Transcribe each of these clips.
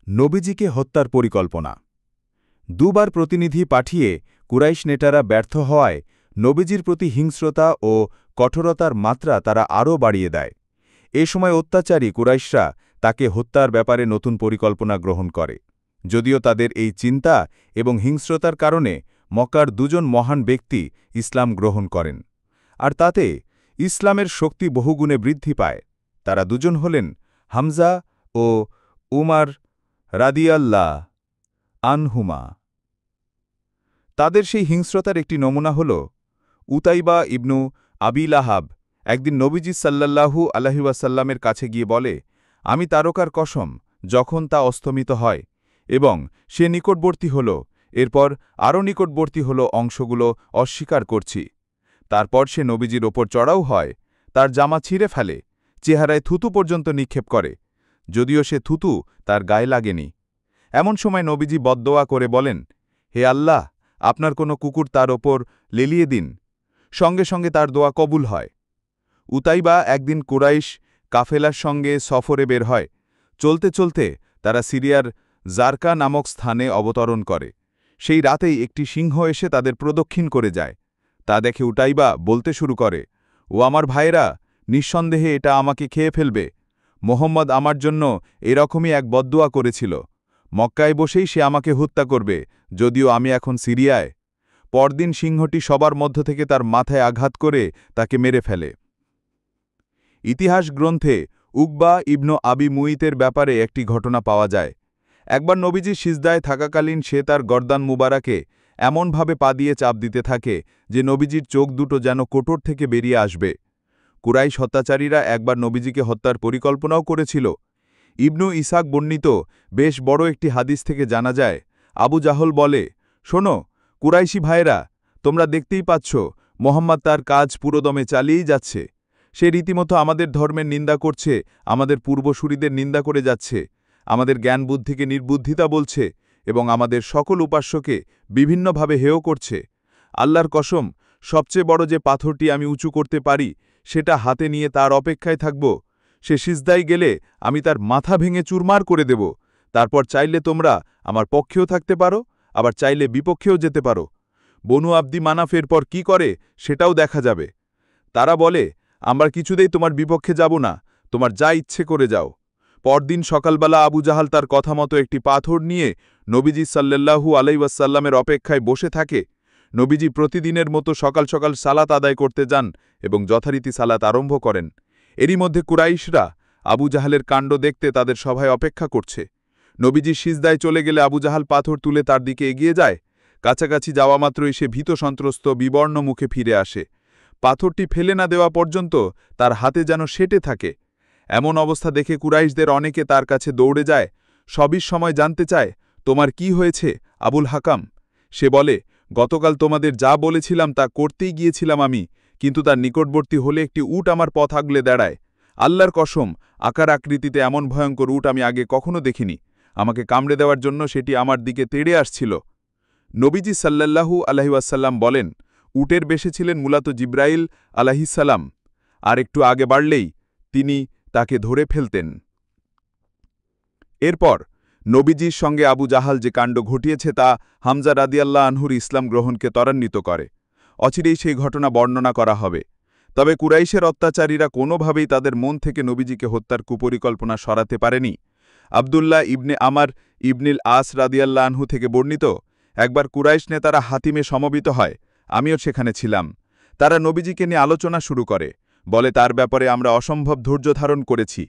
নবীজিকে হত্যার পরিকল্পনা। দুবার প্রতিনিধি পাঠিয়ে কুরাইশ নেতারা ব্যর্থ হওয়ায় নবীজির প্রতি হিংস্রতা ও কঠোরতার মাত্রা তারা আরও বাড়িয়ে দেয়। এ সময় অত্যাচারী কুরাইশরা তাকে হত্যার ব্যাপারে নতুন পরিকল্পনা গ্রহণ করে। যদিও তাদের এই চিন্তা এবং হিংস্রতার কারণে মক্কার দুজন মহান ব্যক্তি ইসলাম গ্রহণ করেন, আর তাতে ইসলামের শক্তি বহুগুণে বৃদ্ধি পায়। তারা দুজন হলেন হামজা ও উমার রাদিয়াল্লাহ আনহুমা। তাদের সেই হিংস্রতার একটি নমুনা হল উতাইবা ইবনু আবি লাহাব একদিন নবীজি সাল্লাল্লাহু আলাইহি ওয়াসাল্লামের কাছে গিয়ে বলে, আমি তারকার কসম, যখন তা অস্তমিত হয় এবং সে নিকটবর্তী হল, এরপর আরও নিকটবর্তী হল অংশগুলো অস্বীকার করছি। তারপর সে নবীজির ওপর চড়াও হয়, তার জামা ছিঁড়ে ফেলে, চেহারায় থুতু পর্যন্ত নিক্ষেপ করে, যদিও সে থুতু তার গায়ে লাগেনি। এমন সময় নবীজি বদদোয়া করে বলেন, হে আল্লাহ, আপনার কোনো কুকুর তার ওপর লেলিয়ে দিন। সঙ্গে সঙ্গে তার দোয়া কবুল হয়। উতাইবা একদিন কুরাইশ কাফেলার সঙ্গে সফরে বের হয়। চলতে চলতে তারা সিরিয়ার জারকা নামক স্থানে অবতরণ করে। সেই রাতেই একটি সিংহ এসে তাদের প্রদক্ষিণ করে যায়। তা দেখে উতাইবা বলতে শুরু করে, ও আমার ভাইয়েরা, নিঃসন্দেহে এটা আমাকে খেয়ে ফেলবে। মোহাম্মদ আমার জন্য এরকমই এক বদদুয়া করেছিল। মক্কায় বসেই সে আমাকে হত্যা করবে, যদিও আমি এখন সিরিয়ায়। পরদিন সিংহটি সবার মধ্য থেকে তার মাথায় আঘাত করে তাকে মেরে ফেলে। ইতিহাস গ্রন্থে উকবা ইবনু আবি মুইতের ব্যাপারে একটি ঘটনা পাওয়া যায়। একবার নবীজি সিজদায় থাকাকালীন সে তার গর্দান মুবারাকে এমনভাবে পা দিয়ে চাপ দিতে থাকে যে নবীজির চোখ দুটো যেন কোটর থেকে বেরিয়ে আসবে। কুরাইশ হত্যাচারীরা একবার নবীজিকে হত্যার পরিকল্পনাও করেছিল। ইবনু ইসাক বর্ণিত বেশ বড় একটি হাদিস থেকে জানা যায়, আবু জাহল বলে, শোনো কুরাইশি ভাইয়েরা, তোমরা দেখতেই পাচ্ছ মোহাম্মদ তার কাজ পুরোদমে চালিয়েই যাচ্ছে। সে রীতিমতো আমাদের ধর্মের নিন্দা করছে, আমাদের পূর্বসূরীদের নিন্দা করে যাচ্ছে, আমাদের জ্ঞান বুদ্ধিকে নির্বুদ্ধিতা বলছে এবং আমাদের সকল উপাস্যকে বিভিন্নভাবে হেয় করছে। আল্লাহর কসম, সবচেয়ে বড় যে পাথরটি আমি উঁচু করতে পারি সেটা হাতে নিয়ে তার অপেক্ষায় থাকব। সে সিজদায় গেলে আমি তার মাথা ভেঙে চুরমার করে দেব। তারপর চাইলে তোমরা আমার পক্ষেও থাকতে পারো, আবার চাইলে বিপক্ষেও যেতে পারো। বনু আব্দি মানাফের পর কি করে সেটাও দেখা যাবে। তারা বলে, আমরা কিছুতেই তোমার বিপক্ষে যাব না, তোমার যা ইচ্ছে করে যাও। পরদিন সকালবেলা আবু জাহাল তার কথা মতো একটি পাথর নিয়ে নবীজি সাল্লাল্লাহু আলাইহি ওয়াসাল্লামের অপেক্ষায় বসে থাকে। নবীজি প্রতিদিনের মতো সকাল সকাল সালাত আদায় করতে যান এবং যথারীতি সালাত আরম্ভ করেন। এরই মধ্যে কুরাইশরা আবু জাহালের কাণ্ড দেখতে তাদের সভায় অপেক্ষা করছে। নবীজি সিজদায় চলে গেলে আবু জাহাল পাথর তুলে তার দিকে এগিয়ে যায়। কাছাকাছি যাওয়া মাত্রই সে ভীত সন্ত্রস্ত বিবর্ণ মুখে ফিরে আসে। পাথরটি ফেলে না দেওয়া পর্যন্ত তার হাতে যেন সেটে থাকে। এমন অবস্থা দেখে কুরাইশদের অনেকে তার কাছে দৌড়ে যায়, সবই সময় জানতে চায়, তোমার কি হয়েছে আবুল হাকাম? সে বলে, গতকাল তোমাদের যা বলেছিলাম তা করতেই গিয়েছিলাম আমি, কিন্তু তার নিকটবর্তী হলে একটি উট আমার পথ আগলে দাঁড়ায়। আল্লাহর কসম, আকার আকৃতিতে এমন ভয়ঙ্কর উট আমি আগে কখনো দেখিনি। আমাকে কামড়ে দেওয়ার জন্য সেটি আমার দিকে তেড়ে আসছিল। নবীজি সাল্লাল্লাহু আলাইহি ওয়াসাল্লাম বলেন, উটের বেশে ছিলেন মূলত জিব্রাইল আলাইহিসসালাম, আর একটু আগে বাড়লেই তিনি তাকে ধরে ফেলতেন। এরপর নবীজির সঙ্গে আবু জাহাল যে কাণ্ড ঘটিয়েছে তা হামজা রাদিয়াল্লাহ আনহুর ইসলাম গ্রহণকে ত্বরান্বিত করে। অচিরেই সেই ঘটনা বর্ণনা করা হবে। তবে কুরাইশের অত্যাচারীরা কোনোভাবেই তাদের মন থেকে নবীজিকে হত্যার কুপরিকল্পনা সরাতে পারেনি। আবদুল্লাহ ইবনে আমার ইবনিল আস রাদিয়াল্লাহ আনহু থেকে বর্ণিত, একবার কুরাইশ নেতারা হাতিমে সমবেত হয়, আমিও সেখানে ছিলাম। তারা নবীজিকে নিয়ে আলোচনা শুরু করে, বলে তার ব্যাপারে আমরা অসম্ভব ধৈর্য ধারণ করেছি।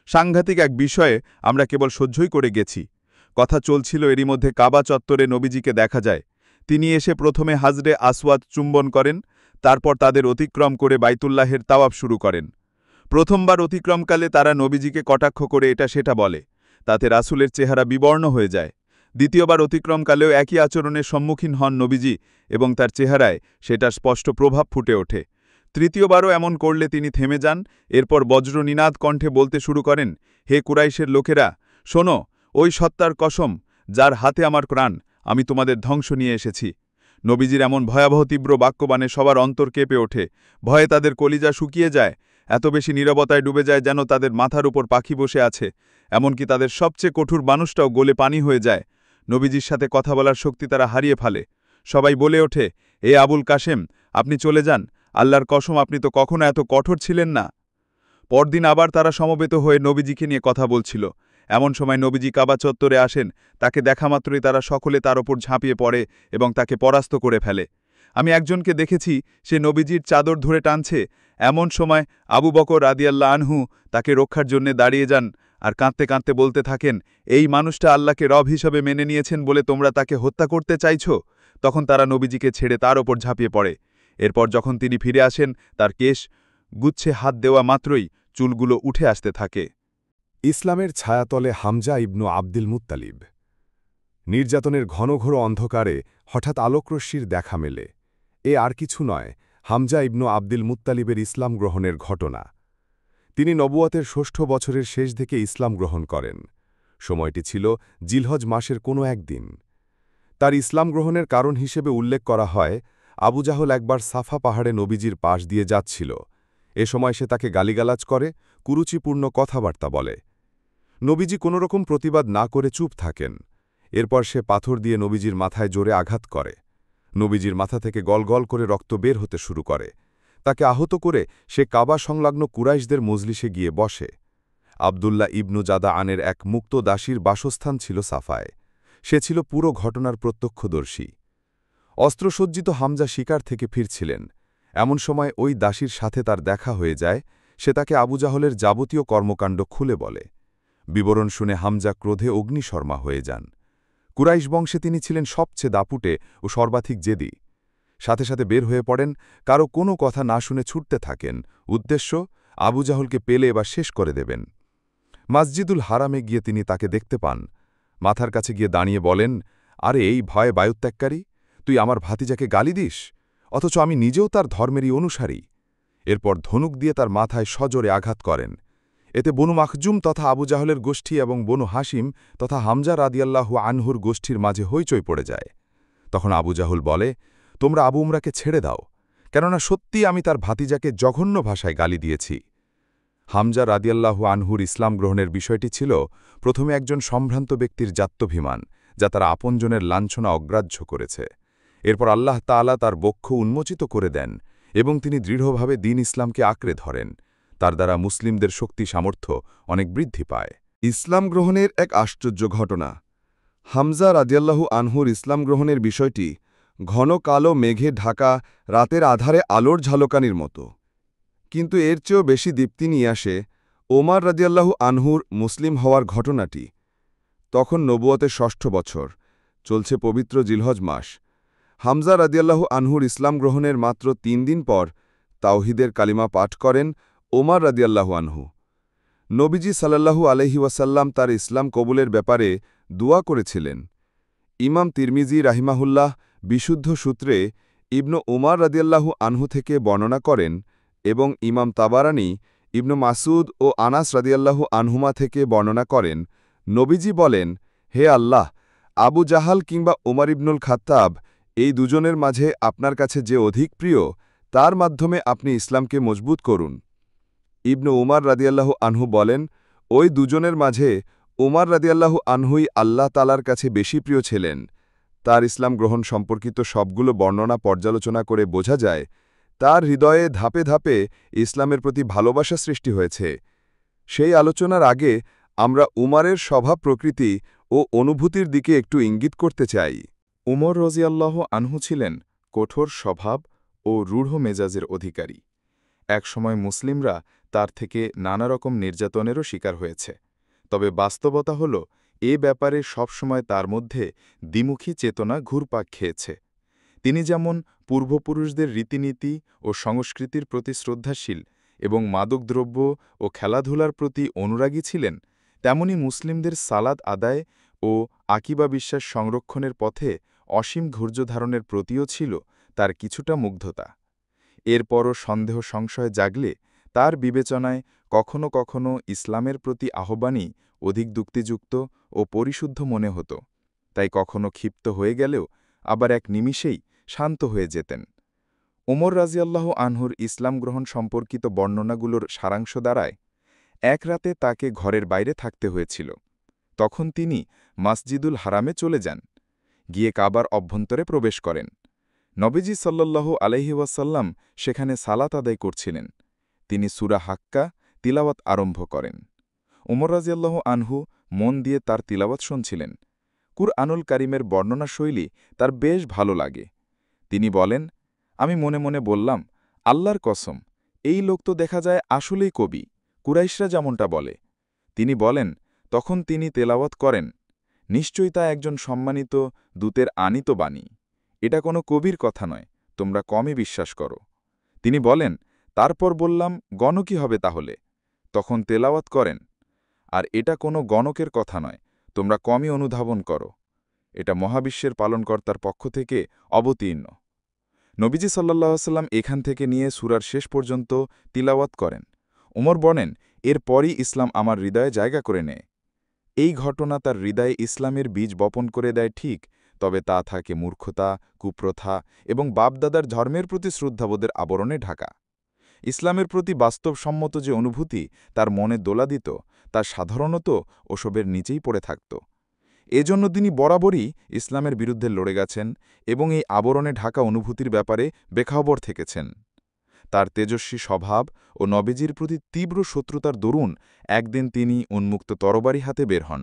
সাংঘাতিক এক বিষয়ে আমরা কেবল সহ্যই করে গেছি। কথা চলছিল, এরই মধ্যে কাবা চত্বরে নবীজিকে দেখা যায়। তিনি এসে প্রথমে হাজরে আসওয়াদ চুম্বন করেন, তারপর তাদের অতিক্রম করে বাইতুল্লাহের তাওয়াফ শুরু করেন। প্রথমবার অতিক্রমকালে তারা নবীজিকে কটাক্ষ করে এটা সেটা বলে, তাতে রাসূলের চেহারা বিবর্ণ হয়ে যায়। দ্বিতীয়বার অতিক্রমকালেও একই আচরণের সম্মুখীন হন নবীজি এবং তার চেহারায় সেটার স্পষ্ট প্রভাব ফুটে ওঠে। তৃতীয়বারও এমন করলে তিনি থেমে যান, এরপর বজ্রনিনাদ কণ্ঠে বলতে শুরু করেন, হে কুরাইশের লোকেরা, শোনো, ওই সত্তার কসম যার হাতে আমার প্রাণ, আমি তোমাদের ধ্বংস নিয়ে এসেছি। নবীজির এমন ভয়াবহ তীব্র বাক্যবাণে সবার অন্তর কেঁপে ওঠে, ভয়ে তাদের কলিজা শুকিয়ে যায়। এত বেশি নীরবতায় ডুবে যায় যেন তাদের মাথার উপর পাখি বসে আছে, এমনকি তাদের সবচেয়ে কঠোর মানুষটাও গলে পানি হয়ে যায়। নবীজির সাথে কথা বলার শক্তি তারা হারিয়ে ফেলে। সবাই বলে ওঠে, এ আবুল কাশেম, আপনি চলে যান, আল্লাহর কসম আপনি তো কখনো এত কঠোর ছিলেন না। পরদিন আবার তারা সমবেত হয়ে নবীজিকে নিয়ে কথা বলছিল। এমন সময় নবীজি কাবা চত্বরে আসেন, তাকে দেখামাত্রই তারা সকলে তার ওপর ঝাঁপিয়ে পড়ে এবং তাকে পরাস্ত করে ফেলে। আমি একজনকে দেখেছি, সে নবীজির চাদর ধরে টানছে। এমন সময় আবু বকর রাদিয়াল্লাহু আনহু তাকে রক্ষার জন্য দাঁড়িয়ে যান আর কাঁদতে কাঁদতে বলতে থাকেন, এই মানুষটা আল্লাহকে রব হিসাবে মেনে নিয়েছেন বলে তোমরা তাকে হত্যা করতে চাইছ। তখন তারা নবীজিকে ছেড়ে তার ওপর ঝাঁপিয়ে পড়ে। এরপর যখন তিনি ফিরে আসেন, তার কেশ গুচ্ছে হাত দেওয়া মাত্রই চুলগুলো উঠে আসতে থাকে। ইসলামের ছায়াতলে হামজা ইবনু আবদুল মুত্তালিব। নির্যাতনের ঘনঘোর অন্ধকারে হঠাৎ আলোকরশ্মির দেখা মেলে। এ আর কিছু নয়, হামজা ইবনু আবদুল মুত্তালিবের ইসলাম গ্রহণের ঘটনা। তিনি নবুয়তের ষষ্ঠ বছরের শেষ দিকে ইসলাম গ্রহণ করেন। সময়টি ছিল জিলহজ মাসের কোনো একদিন। তার ইসলাম গ্রহণের কারণ হিসেবে উল্লেখ করা হয়, আবু জাহল একবার সাফা পাহাড়ে নবীজির পাশ দিয়ে যাচ্ছিল। এ সময় সে তাকে গালিগালাজ করে, কুরুচিপূর্ণ কথাবার্তা বলে। নবীজি কোনোরকম প্রতিবাদ না করে চুপ থাকেন। এরপর সে পাথর দিয়ে নবীজির মাথায় জোরে আঘাত করে। নবীজির মাথা থেকে গলগল করে রক্ত বের হতে শুরু করে। তাকে আহত করে সে কাবা সংলগ্ন কুরাইশদের মজলিসে গিয়ে বসে। আবদুল্লাহ ইবনু জাদা আনের এক মুক্ত দাসীর বাসস্থান ছিল সাফায়। সে ছিল পুরো ঘটনার প্রত্যক্ষদর্শী। অস্ত্রসজ্জিত হামজা শিকার থেকে ফিরছিলেন। এমন সময় ওই দাসীর সাথে তার দেখা হয়ে যায়। সে তাকে আবু জাহলের যাবতীয় কর্মকাণ্ড খুলে বলে। বিবরণ শুনে হামজা ক্রোধে অগ্নিশর্মা হয়ে যান। কুরাইশ বংশে তিনি ছিলেন সবচেয়ে দাপুটে ও সর্বাধিক জেদি। সাথে সাথে বের হয়ে পড়েন, কারো কোনো কথা না শুনে ছুটতে থাকেন, উদ্দেশ্য আবু জাহলকে পেলে এবার শেষ করে দেবেন। মসজিদুল হারামে গিয়ে তিনি তাকে দেখতে পান। মাথার কাছে গিয়ে দাঁড়িয়ে বলেন, আরে এই ভয়ে বায়ুত্যাগকারী, তুই আমার ভাতিজাকে গালি দিস, অথচ আমি নিজেও তার ধর্মেরই অনুসারী। এরপর ধনুক দিয়ে তার মাথায় সজোরে আঘাত করেন। এতে বনু মাখজুম তথা আবু জাহলের গোষ্ঠী এবং বনু হাসিম তথা হামজা রাদিয়াল্লাহু আনহুর গোষ্ঠীর মাঝে হইচই পড়ে যায়। তখন আবু জাহল বলে, তোমরা আবু উমরাকে ছেড়ে দাও, কেননা সত্যি আমি তার ভাতিজাকে জঘন্য ভাষায় গালি দিয়েছি। হামজা রাদিয়াল্লাহু আনহুর ইসলাম গ্রহণের বিষয়টি ছিল প্রথমে একজন সম্ভ্রান্ত ব্যক্তির জাত্যভিমান, যা তার আপনজনের লাঞ্ছনা অগ্রাহ্য করেছে। এরপর আল্লাহ তাআলা তার বক্ষ উন্মোচিত করে দেন এবং তিনি দৃঢ়ভাবে দ্বীন ইসলামকে আঁকড়ে ধরেন। তার দ্বারা মুসলিমদের শক্তি সামর্থ্য অনেক বৃদ্ধি পায়। ইসলাম গ্রহণের এক আশ্চর্য ঘটনা। হামজা রাদিয়াল্লাহু আনহুর ইসলাম গ্রহণের বিষয়টি ঘন কালো মেঘে ঢাকা রাতের আধারে আলোর ঝালকানির মতো। কিন্তু এর চেয়েও বেশি দীপ্তি নিয়ে আসে ওমর রাদিয়াল্লাহু আনহুর মুসলিম হওয়ার ঘটনাটি। তখন নবুয়তের ষষ্ঠ বছর, চলছে পবিত্র জিলহজ মাস। হামজা রাদিয়াল্লাহু আনহুর ইসলাম গ্রহণের মাত্র ৩ দিন পর তাওহিদের কালিমা পাঠ করেন ওমর রাদিয়াল্লাহু আনহু। নবীজি সাল্লাল্লাহু আলাইহি ওয়াসাল্লাম তার ইসলাম কবুলের ব্যাপারে দুয়া করেছিলেন। ইমাম তিরমিজি রাহিমাহুল্লাহ বিশুদ্ধ সূত্রে ইবনু উমার রাদিয়াল্লাহু আনহু থেকে বর্ণনা করেন এবং ইমাম তাবারানী ইবনু মাসুদ ও আনাস রাদিয়াল্লাহু আনহুমা থেকে বর্ণনা করেন, নবীজি বলেন, হে আল্লাহ, আবু জাহাল কিংবা উমর ইবনুল খাত্তাব, এই দুজনের মাঝে আপনার কাছে যে অধিক প্রিয়, তার মাধ্যমে আপনি ইসলামকে মজবুত করুন। ইবনু উমার রাদিয়াল্লাহু আনহু বলেন, ওই দুজনের মাঝে উমার রাদিয়াল্লাহু আনহুই আল্লাহ তালার কাছে বেশি প্রিয় ছিলেন। তার ইসলাম গ্রহণ সম্পর্কিত সবগুলো বর্ণনা পর্যালোচনা করে বোঝা যায়, তার হৃদয়ে ধাপে ধাপে ইসলামের প্রতি ভালোবাসা সৃষ্টি হয়েছে। সেই আলোচনার আগে আমরা উমারের স্বভাব প্রকৃতি ও অনুভূতির দিকে একটু ইঙ্গিত করতে চাই। উমর রাদিয়াল্লাহু আনহু ছিলেন কঠোর স্বভাব ও রূঢ় মেজাজের অধিকারী। একসময় মুসলিমরা তার থেকে নানা রকম নির্যাতনেরও শিকার হয়েছে। তবে বাস্তবতা হল, এ ব্যাপারে সবসময় তার মধ্যে দ্বিমুখী চেতনা ঘুরপাক খেয়েছে। তিনি যেমন পূর্বপুরুষদের রীতিনীতি ও সংস্কৃতির প্রতি শ্রদ্ধাশীল এবং মাদকদ্রব্য ও খেলাধুলার প্রতি অনুরাগী ছিলেন, তেমনি মুসলিমদের সালাত আদায় ও আকিবা বিশ্বাস সংরক্ষণের পথে অসীম ধৈর্য ধারণের প্রতিও ছিল তার কিছুটা মুগ্ধতা। এরপরও সন্দেহ সংশয় জাগলে তার বিবেচনায় কখনো কখনো ইসলামের প্রতি আহ্বানই অধিক যুক্তিযুক্ত ও পরিশুদ্ধ মনে হতো। তাই কখনো ক্ষিপ্ত হয়ে গেলেও আবার এক নিমিষেই শান্ত হয়ে যেতেন। ওমর রাজিয়াল্লাহু আনহুর ইসলাম গ্রহণ সম্পর্কিত বর্ণনাগুলোর সারাংশ দ্বারায় এক রাতে তাকে ঘরের বাইরে থাকতে হয়েছিল। তখন তিনি মসজিদুল হারামে চলে যান, গিয়ে কাবার অভ্যন্তরে প্রবেশ করেন। নবীজি সাল্লাল্লাহু আলাইহি ওয়াসাল্লাম সেখানে সালাত আদায় করছিলেন। তিনি সূরা হাক্কা তিলাওয়াত আরম্ভ করেন। ওমর রাজিয়াল্লাহু আনহু মন দিয়ে তার তিলাওয়াত শুনছিলেন। কুরআনুল কারীমের বর্ণনা শৈলী তার বেশ ভালো লাগে। তিনি বলেন, আমি মনে মনে বললাম, আল্লাহর কসম, এই লোক তো দেখা যায় আসলেই কবি, কুরাইশরা যেমনটা বলে। তিনি বলেন, তখন তিনি তেলাওয়াত করেন, নিশ্চয়ই তা একজন সম্মানিত দূতের আনিত বাণী। এটা কোনো কবির কথা নয়, তোমরা কমই বিশ্বাস করো। তিনি বলেন, তারপর বললাম, গণক কি হবে তাহলে? তখন তেলাওয়াত করেন, আর এটা কোনো গণকের কথা নয়, তোমরা কমই অনুধাবন করো। এটা মহাবিশ্বের পালনকর্তার পক্ষ থেকে অবতীর্ণ। নবীজি সাল্লাল্লাহু আলাইহি ওয়াসাল্লাম এখান থেকে নিয়ে সূরার শেষ পর্যন্ত তিলাওয়াত করেন। ওমর বলেন, এরপরই ইসলাম আমার হৃদয়ে জায়গা করে নেয়। এই ঘটনা তার হৃদয়ে ইসলামের বীজ বপন করে দেয় ঠিক, তবে তা থাকে মূর্খতা, কুপ্রথা এবং বাপদাদার ধর্মের প্রতি শ্রদ্ধাবোধের আবরণে ঢাকা। ইসলামের প্রতি বাস্তবসম্মত যে অনুভূতি তার মনে দোলা দিত, তা সাধারণত ওসবের নিচেই পড়ে থাকত। এজন্য তিনি বরাবরই ইসলামের বিরুদ্ধে লড়ে গেছেন এবং এই আবরণে ঢাকা অনুভূতির ব্যাপারে বেখবর থেকেছেন। তার তেজস্বী স্বভাব ও নবীজির প্রতি তীব্র শত্রুতার দরুন একদিন তিনি উন্মুক্ত তরবারি হাতে বের হন।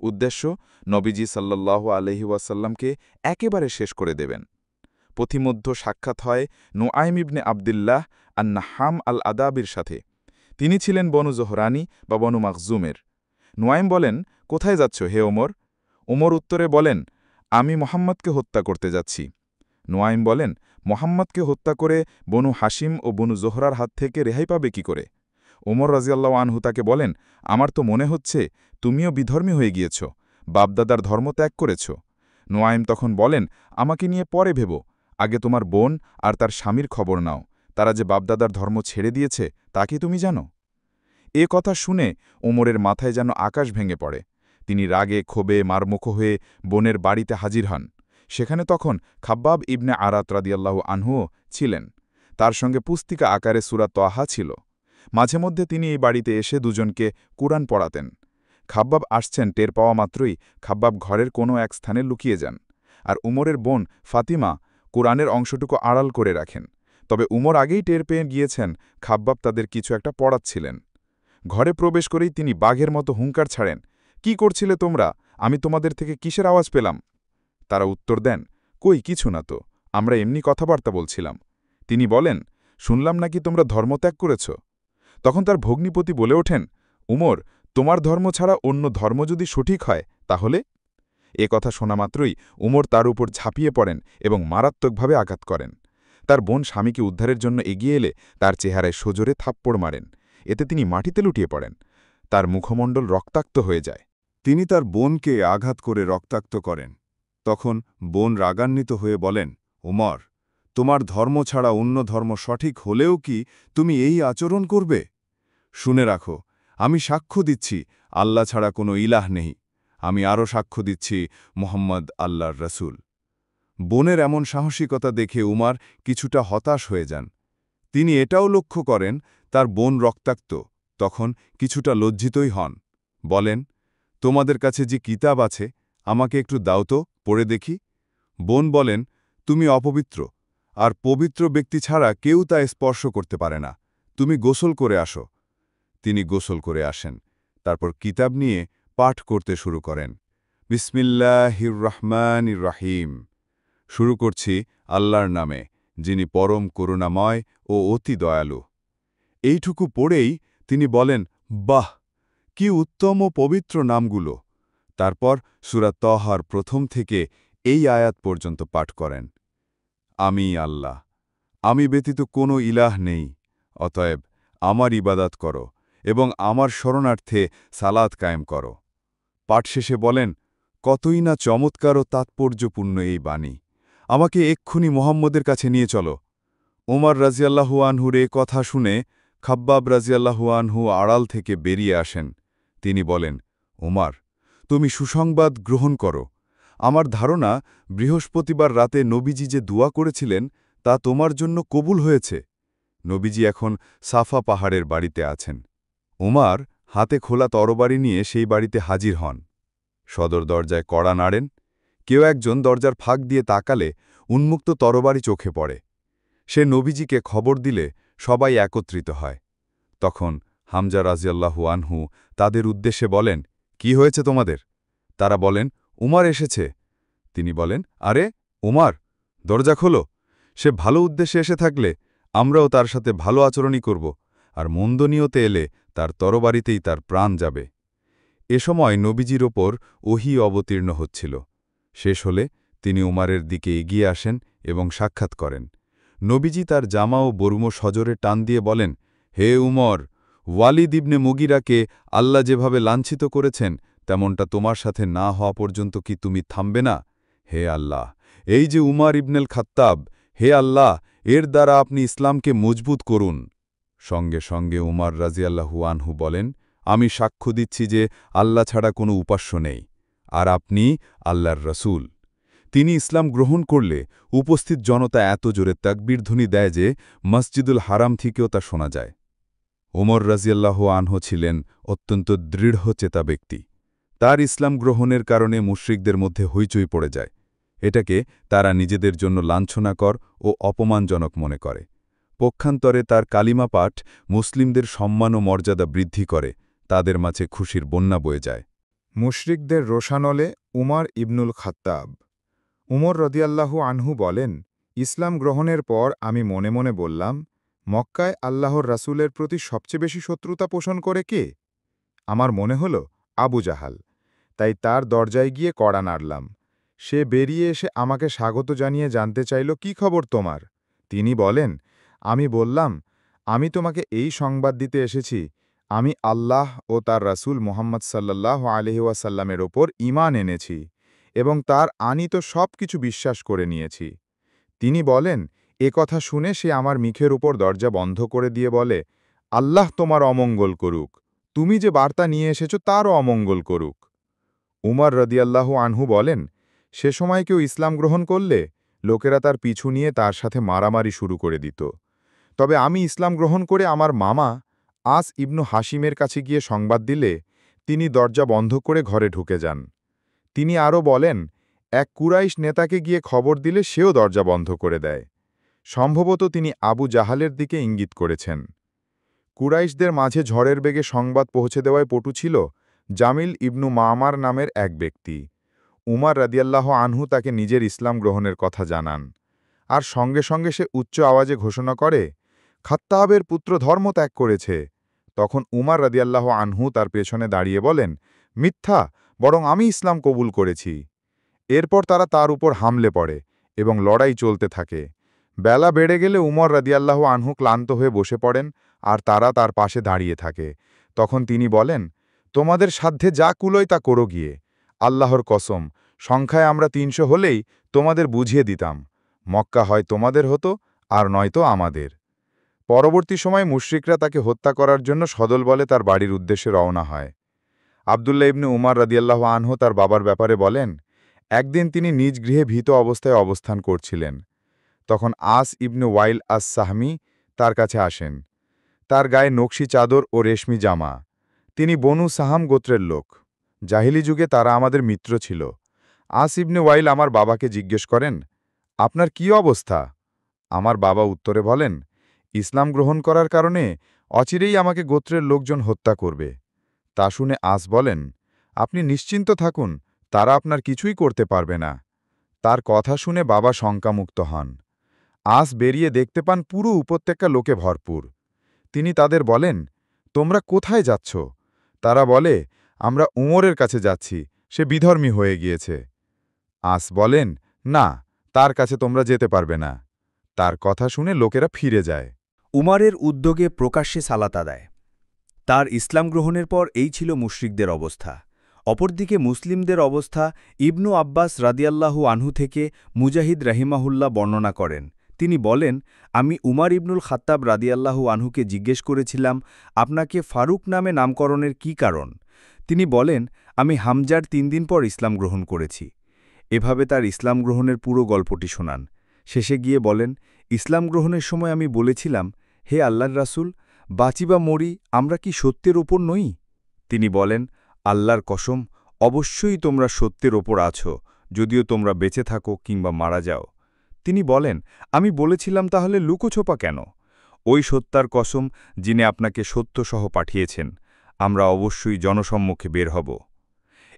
উদ্দেশ্য, নবীজি সাল্লাল্লাহু আলাইহি ওয়াসাল্লামকে একেবারে শেষ করে দেবেন। পথিমধ্য সাক্ষাৎ হয় নুআইম ইবনে আবদুল্লাহ আন-নাহাম আল-আদাবির সাথে। তিনি ছিলেন বনু জোহরানি বা বনু মাখজুমের। নুআইম বলেন, কোথায় যাচ্ছ হে ওমর? ওমর উত্তরে বলেন, আমি মোহাম্মদকে হত্যা করতে যাচ্ছি। নুআইম বলেন, মোহাম্মদকে হত্যা করে বনু হাসিম ও বনু জোহরার হাত থেকে রেহাই পাবে কি করে? ওমর রাজিয়াল্লাহু আনহু তাকে বলেন, আমার তো মনে হচ্ছে তুমিও বিধর্মী হয়ে গিয়েছ, বাপদাদার ধর্ম ত্যাগ করেছ। নুআইম তখন বলেন, আমাকে নিয়ে পরে ভেবো, আগে তোমার বোন আর তার স্বামীর খবর নাও, তারা যে বাপদাদার ধর্ম ছেড়ে দিয়েছে তা কি তুমি জানো? এ কথা শুনে ওমরের মাথায় যেন আকাশ ভেঙে পড়ে। তিনি রাগে ক্ষোভে মারমুখ হয়ে বোনের বাড়িতে হাজির হন। সেখানে তখন খাব্বাব ইবনে আরাত রাদিয়াল্লাহু আনহুও ছিলেন। তার সঙ্গে পুস্তিকা আকারে সূরা তাহা ছিল। মাঝে মধ্যে তিনি এই বাড়িতে এসে দুজনকে কুরআন পড়াতেন। খাব্বাব আসছেন টের পাওয়া মাত্রই খাব্বাব ঘরের কোনো এক স্থানে লুকিয়ে যান, আর উমরের বোন ফাতিমা কুরআনের অংশটুকু আড়াল করে রাখেন। তবে উমর আগেই টের পেয়ে গিয়েছেন খাব্বাব তাদের কিছু একটা পড়াচ্ছিলেন। ঘরে প্রবেশ করেই তিনি বাঘের মতো হুঙ্কার ছাড়েন, কি করছিলে তোমরা? আমি তোমাদের থেকে কিসের আওয়াজ পেলাম? তারা উত্তর দেন, কই কিছু না তো, আমরা এমনি কথাবার্তা বলছিলাম। তিনি বলেন, শুনলাম নাকি তোমরা ধর্মত্যাগ করেছ। তখন তার ভগ্নিপতি বলে ওঠেন, উমর, তোমার ধর্ম ছাড়া অন্য ধর্ম যদি সঠিক হয় তাহলে? এ কথা শোনা মাত্রই উমর তার উপর ঝাঁপিয়ে পড়েন এবং মারাত্মকভাবে আঘাত করেন। তার বোন স্বামীকে উদ্ধারের জন্য এগিয়ে এলে তার চেহারায় সজোরে থাপ্পড় মারেন। এতে তিনি মাটিতে লুটিয়ে পড়েন। তার মুখমণ্ডল রক্তাক্ত হয়ে যায়। তিনি তার বোনকে আঘাত করে রক্তাক্ত করেন। তখন বোন রাগান্বিত হয়ে বলেন, ওমর, তোমার ধর্ম ছাড়া অন্য ধর্ম সঠিক হলেও কি তুমি এই আচরণ করবে? শুনে রাখো, আমি সাক্ষ্য দিচ্ছি আল্লাহ ছাড়া কোনো ইলাহ নেই। আমি আরও সাক্ষ্য দিচ্ছি মোহাম্মদ আল্লাহর রসুল। বোনের এমন সাহসিকতা দেখে উমার কিছুটা হতাশ হয়ে যান। তিনি এটাও লক্ষ্য করেন তার বোন রক্তাক্ত, তখন কিছুটা লজ্জিতই হন। বলেন, তোমাদের কাছে যে কিতাব আছে আমাকে একটু দাও তো, পড়ে দেখি। বোন বলেন, তুমি অপবিত্র, আর পবিত্র ব্যক্তি ছাড়া কেউ তা স্পর্শ করতে পারে না। তুমি গোসল করে আসো। তিনি গোসল করে আসেন, তারপর কিতাব নিয়ে পাঠ করতে শুরু করেন। বিসমিল্লাহির রহমানির রহিম। শুরু করছি আল্লাহর নামে, যিনি পরম করুণাময় ও অতি দয়ালু। এইটুকু পড়েই তিনি বলেন, বাহ, কি উত্তম ও পবিত্র নামগুলো। তারপর সূরা তাহার প্রথম থেকে এই আয়াত পর্যন্ত পাঠ করেন। আমি আল্লাহ, আমি ব্যতীত কোনো ইলাহ নেই, অতএব আমার ইবাদাত করো এবং আমার শরণার্থে সালাত কায়েম করো। পাঠ শেষে বলেন, কতই না চমৎকার ও তাৎপর্যপূর্ণ এই বাণী, আমাকে এক্ষুনি মোহাম্মদের কাছে নিয়ে চলো। ওমর রাজিয়াল্লাহু আনহুর এ কথা শুনে খাব্বাব রাজিয়াল্লাহু আনহু আড়াল থেকে বেরিয়ে আসেন। তিনি বলেন, ওমর, তুমি সুসংবাদ গ্রহণ করো। আমার ধারণা বৃহস্পতিবার রাতে নবীজি যে দোয়া করেছিলেন তা তোমার জন্য কবুল হয়েছে। নবীজি এখন সাফা পাহাড়ের বাড়িতে আছেন। উমার হাতে খোলা তরবারি নিয়ে সেই বাড়িতে হাজির হন। সদর দরজায় কড়া নাড়েন। কেউ একজন দরজার ফাঁক দিয়ে তাকালে উন্মুক্ত তরবারি চোখে পড়ে। সে নবীজিকে খবর দিলে সবাই একত্রিত হয়। তখন হামজা রাজিয়াল্লাহু আনহু তাদের উদ্দেশ্যে বলেন, কি হয়েছে তোমাদের? তারা বলেন, উমার এসেছে। তিনি বলেন, আরে উমার, দরজা খোলো। সে ভালো উদ্দেশ্যে এসে থাকলে আমরাও তার সাথে ভালো আচরণই করব, আর মন্দ নিয়তে এলে তার তরবারিতেই তার প্রাণ যাবে। এ সময় নবীজির ওপর ওহী অবতীর্ণ হচ্ছিল। শেষ হলে তিনি উমারের দিকে এগিয়ে আসেন এবং সাক্ষাৎ করেন। নবীজি তার জামা ও বরুম সজরে টান দিয়ে বলেন, হে উমর, ওয়ালিদ ইবনে মুগিরাকে আল্লাহ যেভাবে লাঞ্ছিত করেছেন তেমনটা তোমার সাথে না হওয়া পর্যন্ত কি তুমি থামবে না? হে আল্লাহ, এই যে উমার ইবনেল খাত্তাব, হে আল্লাহ, এর দ্বারা আপনি ইসলামকে মজবুত করুন। সঙ্গে সঙ্গে উমার রাজিয়াল্লাহু আনহু বলেন, আমি সাক্ষ্য দিচ্ছি যে আল্লাহ ছাড়া কোনো উপাস্য নেই, আর আপনি আল্লাহর রসুল। তিনি ইসলাম গ্রহণ করলে উপস্থিত জনতা এত জোরে তাকবীরধ্বনি দেয় যে মসজিদুল হারাম থেকেও তা শোনা যায়। ওমর রাজিয়াল্লাহু আনহু ছিলেন অত্যন্ত দৃঢ়চেতা ব্যক্তি। তার ইসলাম গ্রহণের কারণে মুশরিকদের মধ্যে হইচই পড়ে যায়। এটাকে তারা নিজেদের জন্য লাঞ্ছনাকর ও অপমানজনক মনে করে। পক্ষান্তরে তার কালিমা পাঠ মুসলিমদের সম্মান ও মর্যাদা বৃদ্ধি করে, তাদের মাঝে খুশির বন্যা বয়ে যায়। মুশরিকদের রোশানলে উমার ইবনুল খাত্তাব। উমর রদিয়াল্লাহু আনহু বলেন, ইসলাম গ্রহণের পর আমি মনে মনে বললাম, মক্কায় আল্লাহর রাসূলের প্রতি সবচেয়ে বেশি শত্রুতা পোষণ করে কে? আমার মনে হল আবু জাহাল। তাই তার দরজায় গিয়ে কড়া নাড়লাম। সে বেরিয়ে এসে আমাকে স্বাগত জানিয়ে জানতে চাইল, কি খবর তোমার? তিনি বলেন, আমি বললাম, আমি তোমাকে এই সংবাদ দিতে এসেছি, আমি আল্লাহ ও তার রাসূল মুহাম্মদ সাল্লাল্লাহু আলাইহি ওয়াসাল্লামের ওপর ঈমান এনেছি এবং তার আনীত সব কিছু বিশ্বাস করে নিয়েছি। তিনি বলেন, এ কথা শুনে সে আমার মুখের উপর দরজা বন্ধ করে দিয়ে বলে, আল্লাহ তোমার অমঙ্গল করুক, তুমি যে বার্তা নিয়ে এসেছ তারও অমঙ্গল করুক। উমর রাদিয়াল্লাহু আনহু বলেন, সে সময় কেউ ইসলাম গ্রহণ করলে লোকেরা তার পিছু নিয়ে তার সাথে মারামারি শুরু করে দিত। তবে আমি ইসলাম গ্রহণ করে আমার মামা আস ইবনু হাসিমের কাছে গিয়ে সংবাদ দিলে তিনি দরজা বন্ধ করে ঘরে ঢুকে যান। তিনি আরও বলেন, এক কুরাইশ নেতাকে গিয়ে খবর দিলে সেও দরজা বন্ধ করে দেয়। সম্ভবত তিনি আবু জাহালের দিকে ইঙ্গিত করেছেন। কুরাইশদের মাঝে ঝড়ের বেগে সংবাদ পৌঁছে দেওয়ায় পটু ছিল জামিল ইবনু মামার নামের এক ব্যক্তি। উমার রাদিয়াল্লাহু আনহু তাকে নিজের ইসলাম গ্রহণের কথা জানান, আর সঙ্গে সঙ্গে সে উচ্চ আওয়াজে ঘোষণা করে, খাত্তাবের পুত্র ধর্ম ত্যাগ করেছে। তখন উমার রাদিয়াল্লাহু আনহু তার পেছনে দাঁড়িয়ে বলেন, মিথ্যা, বরং আমি ইসলাম কবুল করেছি। এরপর তারা তার উপর হামলে পড়ে এবং লড়াই চলতে থাকে। বেলা বেড়ে গেলে উমর রাদিয়াল্লাহু আনহু ক্লান্ত হয়ে বসে পড়েন, আর তারা তার পাশে দাঁড়িয়ে থাকে। তখন তিনি বলেন, তোমাদের সাধ্যে যা কুলোয় তা করো গিয়ে। আল্লাহর কসম, সংখ্যায় আমরা ৩০০ হলেই তোমাদের বুঝিয়ে দিতাম। মক্কা হয় তোমাদের হতো, আর নয়তো আমাদের। পরবর্তী সময় মুশরিকরা তাকে হত্যা করার জন্য সদল বলে তার বাড়ির উদ্দেশ্যে রওনা হয়। আবদুল্লাহ ইবনে উমার রাদিয়াল্লাহু আনহু তার বাবার ব্যাপারে বলেন, একদিন তিনি নিজ গৃহে ভীত অবস্থায় অবস্থান করছিলেন। তখন আস ইবনে ওয়াইল আস সাহমি তার কাছে আসেন। তার গায়ে নকশি চাদর ও রেশমি জামা। তিনি বনু সাহাম গোত্রের লোক। জাহিলি যুগে তারা আমাদের মিত্র ছিল। আস ইবনে ওয়াইল আমার বাবাকে জিজ্ঞেস করেন, আপনার কি অবস্থা? আমার বাবা উত্তরে বলেন, ইসলাম গ্রহণ করার কারণে অচিরেই আমাকে গোত্রের লোকজন হত্যা করবে। তা শুনে আস বলেন, আপনি নিশ্চিন্ত থাকুন, তারা আপনার কিছুই করতে পারবে না। তার কথা শুনে বাবা শঙ্কামুক্ত হন। আস বেরিয়ে দেখতে পান পুরো উপত্যকা লোকে ভরপুর। তিনি তাদের বলেন, তোমরা কোথায় যাচ্ছ? তারা বলে, আমরা উমরের কাছে যাচ্ছি, সে বিধর্মী হয়ে গিয়েছে। আস বলেন, না, তার কাছে তোমরা যেতে পারবে না। তার কথা শুনে লোকেরা ফিরে যায়। উমারের উদ্যোগে প্রকাশ্যে সালাত আদায়। তার ইসলাম গ্রহণের পর এই ছিল মুশরিকদের অবস্থা। অপরদিকে মুসলিমদের অবস্থা ইবনু আব্বাস রাদিয়াল্লাহু আনহু থেকে মুজাহিদ রাহিমাহুল্লাহ বর্ণনা করেন। তিনি বলেন, আমি উমার ইবনুল খাত্তাব রাদিয়াল্লাহু আনহুকে জিজ্ঞেস করেছিলাম, আপনাকে ফারুক নামে নামকরণের কি কারণ? তিনি বলেন, আমি হামজার ৩ দিন পর ইসলাম গ্রহণ করেছি। এভাবে তার ইসলাম গ্রহণের পুরো গল্পটি শোনান। শেষে গিয়ে বলেন, ইসলাম গ্রহণের সময় আমি বলেছিলাম, হে আল্লাহর রাসূল, বাঁচি বা মরি আমরা কি সত্যের ওপর নই? তিনি বলেন, আল্লাহর কসম, অবশ্যই তোমরা সত্যের ওপর আছো, যদিও তোমরা বেঁচে থাকো কিংবা মারা যাও। তিনি বলেন, আমি বলেছিলাম তাহলে লুকোছোপা কেন? ওই সত্যার কসম যিনি আপনাকে সত্যসহ পাঠিয়েছেন, আমরা অবশ্যই জনসম্মুখে বের হব।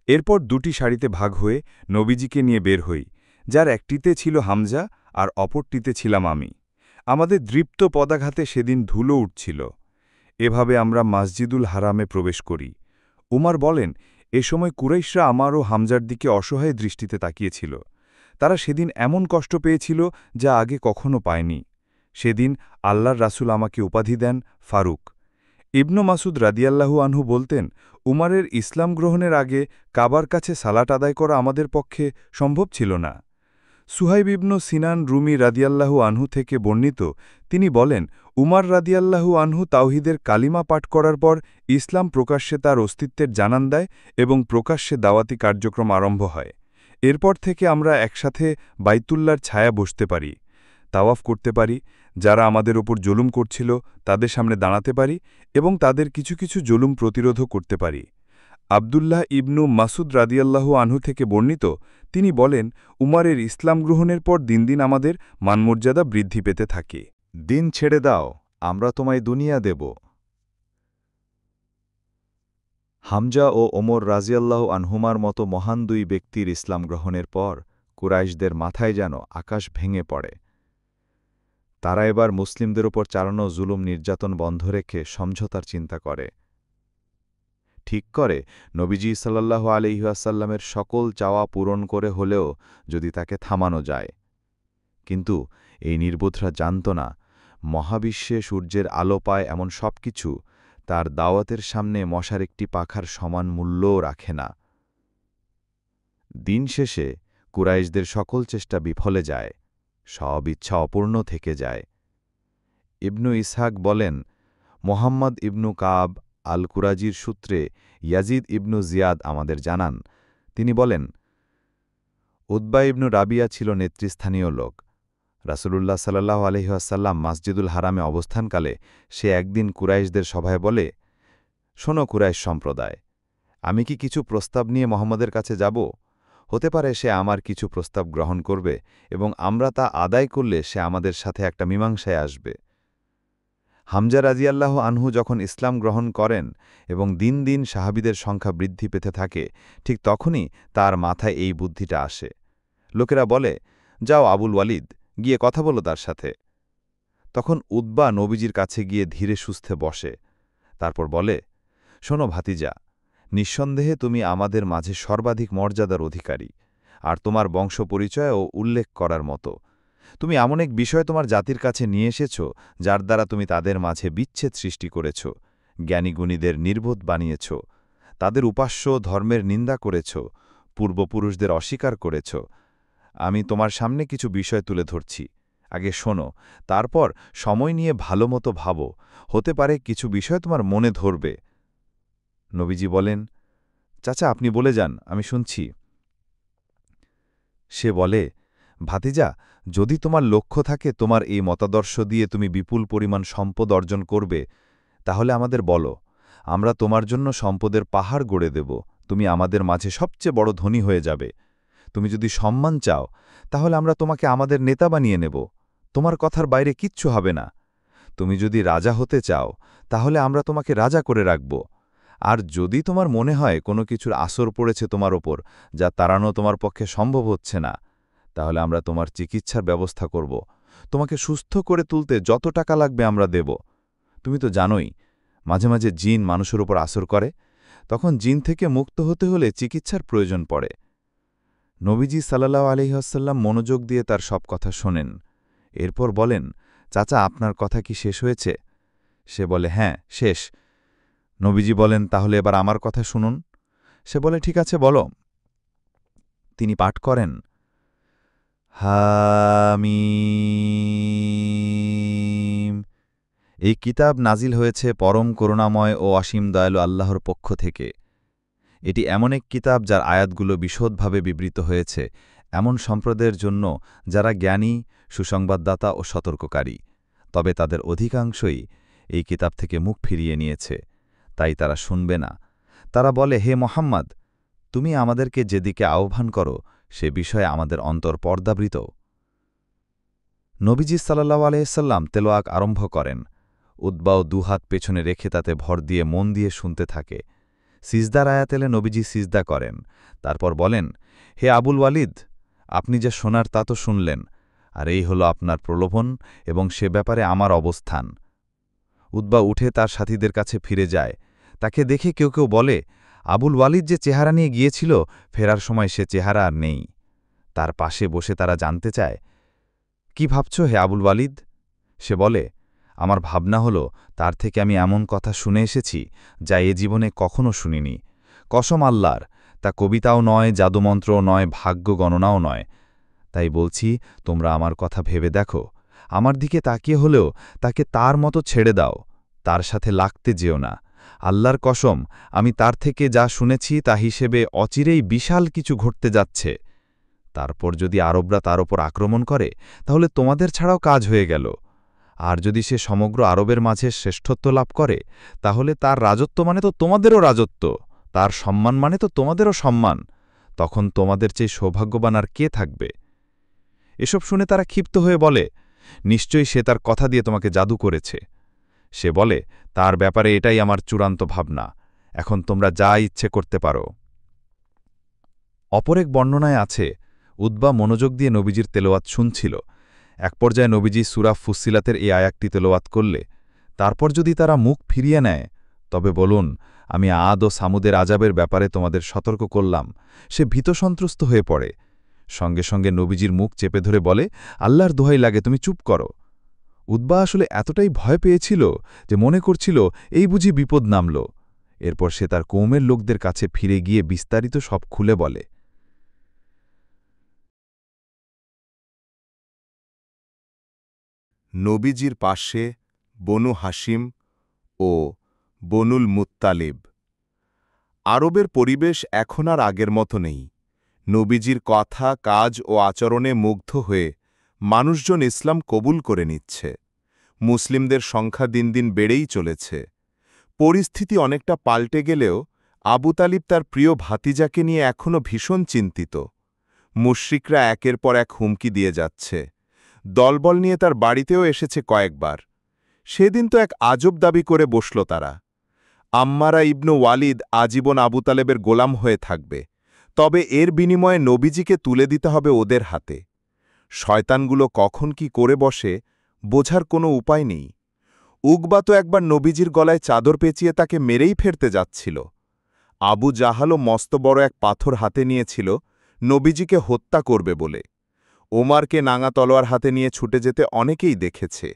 এরপর দুটি সারিতে ভাগ হয়ে নবীজিকে নিয়ে বের হই, যার একটিতে ছিল হামজা আর অপরটিতে ছিলাম আমি। আমাদের দৃপ্ত পদাঘাতে সেদিন ধুলো উঠছিল। এভাবে আমরা মসজিদুল হারামে প্রবেশ করি। উমার বলেন, এ সময় কুরাইশরা আমার ও হামজার দিকে অসহায় দৃষ্টিতে তাকিয়েছিল। তারা সেদিন এমন কষ্ট পেয়েছিল যা আগে কখনো পায়নি। সেদিন আল্লাহর রাসূল আমাকে উপাধি দেন ফারুক। ইবনু মাসুদ রাদিয়াল্লাহু আনহু বলতেন, উমারের ইসলাম গ্রহণের আগে কাবার কাছে সালাত আদায় করা আমাদের পক্ষে সম্ভব ছিল না। সুহাইব ইবনু সিনান রুমি রাদিয়াল্লাহু আনহু থেকে বর্ণিত, তিনি বলেন, উমার রাদিয়াল্লাহু আনহু তাওহীদের কালিমা পাঠ করার পর ইসলাম প্রকাশ্যে তার অস্তিত্বের জানান দেয় এবং প্রকাশ্যে দাওয়াতি কার্যক্রম আরম্ভ হয়। এরপর থেকে আমরা একসাথে বাইতুল্লাহর ছায়া বসতে পারি, তাওয়াফ করতে পারি, যারা আমাদের ওপর জুলুম করছিল তাদের সামনে দাঁড়াতে পারি এবং তাদের কিছু কিছু জুলুম প্রতিরোধও করতে পারি। আবদুল্লাহ ইবনু মাসুদ রাদিয়াল্লাহু আনহু থেকে বর্ণিত, তিনি বলেন, উমারের ইসলাম গ্রহণের পর দিন দিন আমাদের মানমর্যাদা বৃদ্ধি পেতে থাকে। দিন ছেড়ে দাও, আমরা তোমায় দুনিয়া দেব। হামজা ও ওমর রাজিয়াল্লাহু আনহুমার মতো মহান দুই ব্যক্তির ইসলাম গ্রহণের পর কুরাইশদের মাথায় যেন আকাশ ভেঙে পড়ে। তারা এবার মুসলিমদের ওপর চালানো জুলুম নির্যাতন বন্ধ রেখে সমঝোতার চিন্তা করে। ঠিক করে নবীজি সাল্লাল্লাহু আলাইহি ওয়াসাল্লামের সকল চাওয়া পূরণ করে হলেও যদি তাকে থামানো যায়। কিন্তু এই নির্বোধরা জানত না, মহাবিশ্বে সূর্যের আলো পায় এমন সবকিছু তার দাওয়াতের সামনে মশার একটি পাখার সমান মূল্যও রাখে না। দিন শেষে কুরাইশদের সকল চেষ্টা বিফলে যায়, সব ইচ্ছা অপূর্ণ থেকে যায়। ইবনু ইসহাক বলেন, মোহাম্মদ ইবনু কাব আল কুরাজির সূত্রে ইয়াজিদ ইবনু জিয়াদ আমাদের জানান, তিনি বলেন, উতবা ইবনু রাবিয়া ছিল নেতৃস্থানীয় লোক। রাসূলুল্লাহ সাল্লাল্লাহু আলাইহি ওয়াসাল্লাম মসজিদুল হারামে অবস্থানকালে সে একদিন কুরাইশদের সভায় বলে, শোনো কুরাইশ সম্প্রদায়, আমি কি কিছু প্রস্তাব নিয়ে মোহাম্মদের কাছে যাব? হতে পারে সে আমার কিছু প্রস্তাব গ্রহণ করবে এবং আমরা তা আদায় করলে সে আমাদের সাথে একটা মীমাংসায় আসবে। হামজা রাদিয়াল্লাহু আনহু যখন ইসলাম গ্রহণ করেন এবং দিন দিন সাহাবীদের সংখ্যা বৃদ্ধি পেতে থাকে, ঠিক তখনই তার মাথায় এই বুদ্ধিটা আসে। লোকেরা বলে, যাও আবুল ওয়ালিদ, গিয়ে কথা বলো তার সাথে। তখন উতবা নবীজির কাছে গিয়ে ধীরে সুস্থে বসে, তারপর বলে, শোনো ভাতিজা, নিঃসন্দেহে তুমি আমাদের মাঝে সর্বাধিক মর্যাদার অধিকারী, আর তোমার বংশ পরিচয়ও উল্লেখ করার মতো। তুমি এমন এক বিষয় তোমার জাতির কাছে নিয়ে এসেছ যার দ্বারা তুমি তাদের মাঝে বিচ্ছেদ সৃষ্টি করেছ, জ্ঞানীগুণীদের নির্বোধ বানিয়েছ, তাদের উপাস্য ধর্মের নিন্দা করেছ, পূর্বপুরুষদের অস্বীকার করেছ। আমি তোমার সামনে কিছু বিষয় তুলে ধরছি, আগে শোনো, তারপর সময় নিয়ে ভালোমতো ভাবো, হতে পারে কিছু বিষয় তোমার মনে ধরবে। নবীজি বলেন, চাচা আপনি বলে যান, আমি শুনছি। সে বলে, ভাতিজা, যদি তোমার লক্ষ্য থাকে তোমার এই মতাদর্শ দিয়ে তুমি বিপুল পরিমাণ সম্পদ অর্জন করবে, তাহলে আমাদের বলো, আমরা তোমার জন্য সম্পদের পাহাড় গড়ে দেব, তুমি আমাদের মাঝে সবচেয়ে বড় ধনী হয়ে যাবে। তুমি যদি সম্মান চাও, তাহলে আমরা তোমাকে আমাদের নেতা বানিয়ে নেব, তোমার কথার বাইরে কিচ্ছু হবে না। তুমি যদি রাজা হতে চাও, তাহলে আমরা তোমাকে রাজা করে রাখব। আর যদি তোমার মনে হয় কোনো কিছুর আসর পড়েছে তোমার ওপর, যা তাড়ানো তোমার পক্ষে সম্ভব হচ্ছে না, তাহলে আমরা তোমার চিকিৎসার ব্যবস্থা করব, তোমাকে সুস্থ করে তুলতে যত টাকা লাগবে আমরা দেব। তুমি তো জানোই, মাঝে মাঝে জিন মানুষের উপর আসর করে, তখন জিন থেকে মুক্ত হতে হলে চিকিৎসার প্রয়োজন পড়ে। নবীজি সাল্লাল্লাহু আলাইহি ওয়াসাল্লাম মনোযোগ দিয়ে তার সব কথা শোনেন। এরপর বলেন, চাচা আপনার কথা কি শেষ হয়েছে? সে বলে, হ্যাঁ শেষ। নবীজি বলেন, তাহলে এবার আমার কথা শুনুন। সে বলে, ঠিক আছে বলো। তিনি পাঠ করেন, হামিম। এই কিতাব নাজিল হয়েছে পরম করুণাময় ও অসীম দয়ালু আল্লাহর পক্ষ থেকে। এটি এমন এক কিতাব যার আয়াতগুলো বিশদভাবে বিবৃত হয়েছে, এমন সম্প্রদায়ের জন্য যারা জ্ঞানী, সুসংবাদদাতা ও সতর্ককারী। তবে তাদের অধিকাংশই এই কিতাব থেকে মুখ ফিরিয়ে নিয়েছে, তাই তারা শুনবে না। তারা বলে, হে মোহাম্মদ, তুমি আমাদেরকে যেদিকে আহ্বান করো সে বিষয়ে আমাদের অন্তর পর্দাবৃত। নবীজি সাল্লাল্লাহু আলাইহি সাল্লাম তেলাওয়াত আরম্ভ করেন। উতবাও দুহাত পেছনে রেখে তাতে ভর দিয়ে মন দিয়ে শুনতে থাকে। সিজদার আয়াত এলে নবীজি সিজদা করেন, তারপর বলেন, হে আবুল ওয়ালিদ, আপনি যা শোনার তা তো শুনলেন, আর এই হল আপনার প্রলোভন এবং সে ব্যাপারে আমার অবস্থান। উতবা উঠে তার সাথীদের কাছে ফিরে যায়। তাকে দেখে কেউ কেউ বলে, আবুল ওয়ালিদ যে চেহারা নিয়ে গিয়েছিল, ফেরার সময় সে চেহারা আর নেই। তার পাশে বসে তারা জানতে চায়, কি ভাবছ হে আবুল ওয়ালিদ? সে বলে, আমার ভাবনা হল তার থেকে আমি এমন কথা শুনে এসেছি যা এ জীবনে কখনো শুনিনি। কসম আল্লাহর, তা কবিতাও নয়, জাদুমন্ত্রও নয়, ভাগ্য গণনাও নয়। তাই বলছি, তোমরা আমার কথা ভেবে দেখো। আমার দিকে তাকিয়ে হলেও তাকে তার মতো ছেড়ে দাও, তার সাথে লাগতে যেও না। আল্লাহর কসম, আমি তার থেকে যা শুনেছি তা হিসেবে অচিরেই বিশাল কিছু ঘটতে যাচ্ছে। তারপর যদি আরবরা তার ওপর আক্রমণ করে, তাহলে তোমাদের ছাড়াও কাজ হয়ে গেল। আর যদি সে সমগ্র আরবের মাঝে শ্রেষ্ঠত্ব লাভ করে, তাহলে তার রাজত্ব মানে তো তোমাদেরও রাজত্ব, তার সম্মান মানে তো তোমাদেরও সম্মান। তখন তোমাদের চেয়ে সৌভাগ্যবান আর কে থাকবে? এসব শুনে তারা ক্ষিপ্ত হয়ে বলে, নিশ্চয়ই সে তার কথা দিয়ে তোমাকে জাদু করেছে। সে বলে, তার ব্যাপারে এটাই আমার চূড়ান্ত ভাবনা। এখন তোমরা যা ইচ্ছে করতে পারো। অপর এক বর্ণনায় আছে, উতবা মনোযোগ দিয়ে নবীজির তেলাওয়াত শুনছিল। এক পর্যায়ে নবীজি সূরা ফুসসিলাতের এই আয়াতটি তেলাওয়াত করলে, তারপর যদি তারা মুখ ফিরিয়ে নেয়, তবে বলুন, আমি আদ ও সামুদের আযাবের ব্যাপারে তোমাদের সতর্ক করলাম। সে ভীতসন্ত্রস্ত হয়ে পড়ে। সঙ্গে সঙ্গে নবীজির মুখ চেপে ধরে বলে, আল্লাহর দোহাই লাগে, তুমি চুপ করো। উতবা আসলে এতটাই ভয় পেয়েছিল যে মনে করছিল এই বুঝি বিপদ নামল। এরপর সে তার কৌমের লোকদের কাছে ফিরে গিয়ে বিস্তারিত সব খুলে বলে। নবীজির পাশে বনু হাশিম ও বনুল মুত্তালিব। আরবের পরিবেশ এখন আর আগের মতো নেই। নবীজির কথা, কাজ ও আচরণে মুগ্ধ হয়ে মানুষজন ইসলাম কবুল করে নিচ্ছে। মুসলিমদের সংখ্যা দিন দিন বেড়েই চলেছে। পরিস্থিতি অনেকটা পাল্টে গেলেও আবু তালিব তার প্রিয় ভাতিজাকে নিয়ে এখনও ভীষণ চিন্তিত। মুশরিকরা একের পর এক হুমকি দিয়ে যাচ্ছে। দলবল নিয়ে তার বাড়িতেও এসেছে কয়েকবার। সেদিন তো এক আজব দাবি করে বসল তারা। আম্মারা ইবনু ওয়ালিদ আজীবন আবু তালেবের গোলাম হয়ে থাকবে, তবে এর বিনিময়ে নবীজিকে তুলে দিতে হবে ওদের হাতে। শয়তানগুলো কখন কি করে বসে বোঝার কোনো উপায় নেই। উকবা তো একবার নবীজির গলায় চাদর পেঁচিয়ে তাকে মেরেই ফেরতে যাচ্ছিল। আবু জাহালও মস্ত বড় এক পাথর হাতে নিয়েছিল নবীজিকে হত্যা করবে বলে। ওমারকে নাঙা তলোয়ার হাতে নিয়ে ছুটে যেতে অনেকেই দেখেছে।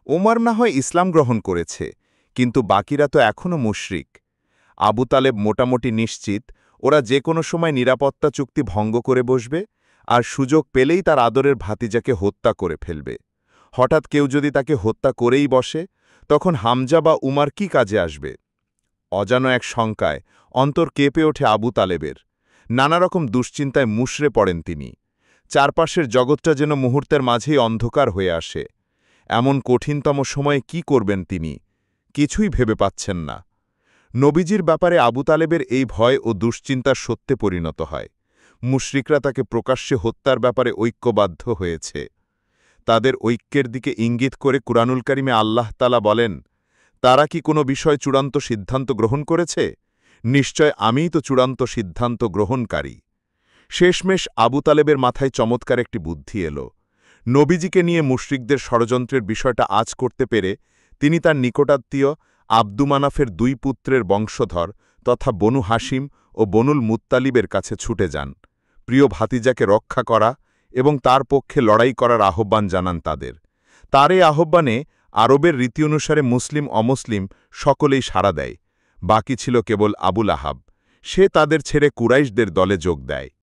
ওমর না হয় ইসলাম গ্রহণ করেছে, কিন্তু বাকিরা তো এখনও মুশরিক। আবু তালেব মোটামুটি নিশ্চিত ওরা যে কোনো সময় নিরাপত্তা চুক্তি ভঙ্গ করে বসবে, আর সুযোগ পেলেই তার আদরের ভাতিজাকে হত্যা করে ফেলবে। হঠাৎ কেউ যদি তাকে হত্যা করেই বসে, তখন হামজা বা উমার কি কাজে আসবে? অজানো এক শঙ্কায় অন্তর কেঁপে ওঠে আবু তালেবের। নানা রকম দুশ্চিন্তায় মুষড়ে পড়েন তিনি। চারপাশের জগৎটা যেন মুহূর্তের মাঝেই অন্ধকার হয়ে আসে। এমন কঠিনতম সময়ে কি করবেন তিনি? কিছুই ভেবে পাচ্ছেন না। নবীজির ব্যাপারে আবু তালেবের এই ভয় ও দুশ্চিন্তার সত্যে পরিণত হয়। মুশরিকরা তাকে প্রকাশ্যে হত্যার ব্যাপারে ঐক্যবাধ্য হয়েছে। তাদের ঐক্যের দিকে ইঙ্গিত করে কুরআনুল কারিমে আল্লাহ তাআলা বলেন, তারা কি কোনো বিষয় চূড়ান্ত সিদ্ধান্ত গ্রহণ করেছে? নিশ্চয় আমিই তো চূড়ান্ত সিদ্ধান্ত গ্রহণকারী। শেষমেশ আবু তালেবের মাথায় চমৎকার একটি বুদ্ধি এল। নবীজিকে নিয়ে মুশরিকদের ষড়যন্ত্রের বিষয়টা আঁচ করতে পেরে তিনি তার নিকটাত্মীয় আব্দু মানাফের দুই পুত্রের বংশধর তথা বনু হাশিম ও বনুল মুত্তালিবের কাছে ছুটে যান। প্রিয় ভাতিজাকে রক্ষা করা এবং তার পক্ষে লড়াই করার আহ্বান জানান তাদের। তার এই আহ্বানে আরবের রীতি অনুসারে মুসলিম অমুসলিম সকলেই সাড়া দেয়। বাকি ছিল কেবল আবুল আহাব। সে তাদের ছেড়ে কুরাইশদের দলে যোগ দেয়।